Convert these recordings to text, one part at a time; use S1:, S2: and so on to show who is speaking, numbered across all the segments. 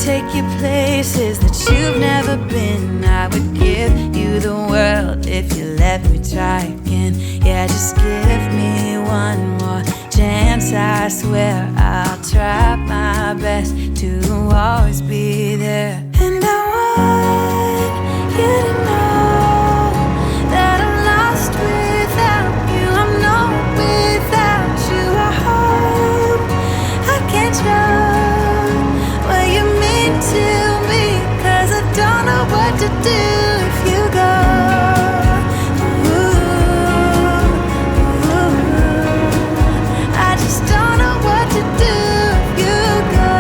S1: take you places that you've never been. I would give you the world if you let me try again. Yeah, just give me one more chance. I swear I'll try my best to always be there. And I want you to know that I'm lost without you. I'm no without you. I hope I can show what you mean to me, 'cause I don't know what to do if you go. I just don't know what to do if you go.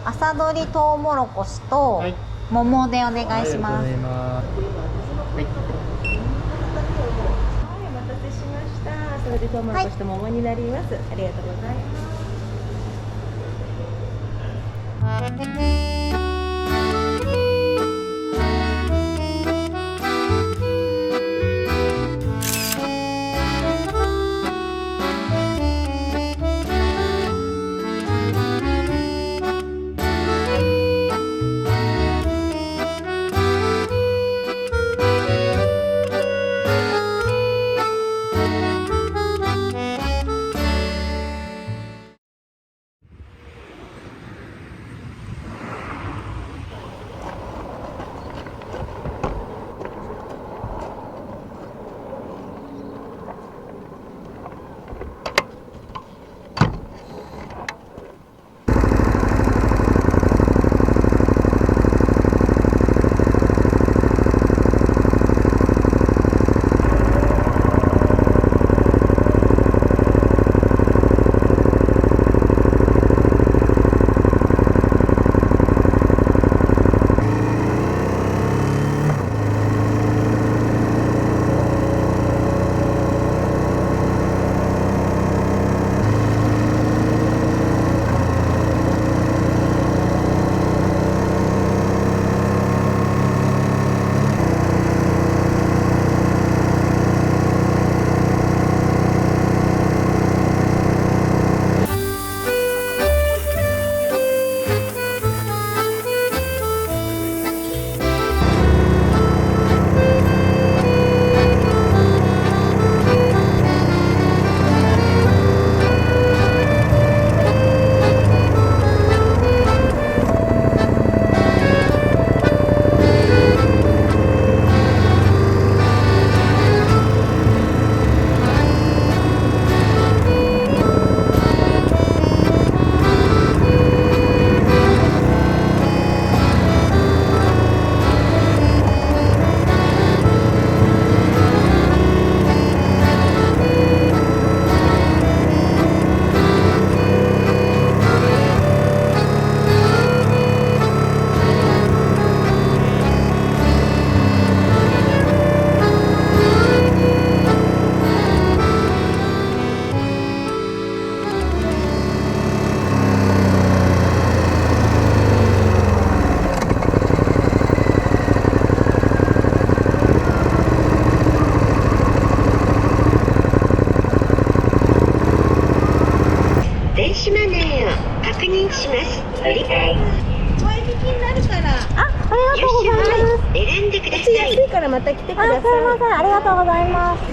S2: 朝どりとうもろこしと桃でお願いします。
S3: はい、
S4: お待たせしました。それでトウモロコシと桃になります。ありがとうございます。
S5: 電子マネーを確認します。振り替え
S4: 割引になるから。
S2: ありがとうございます。
S5: 選んでください。
S4: 安いからまた来てください。
S2: すいません、ありがとうございます。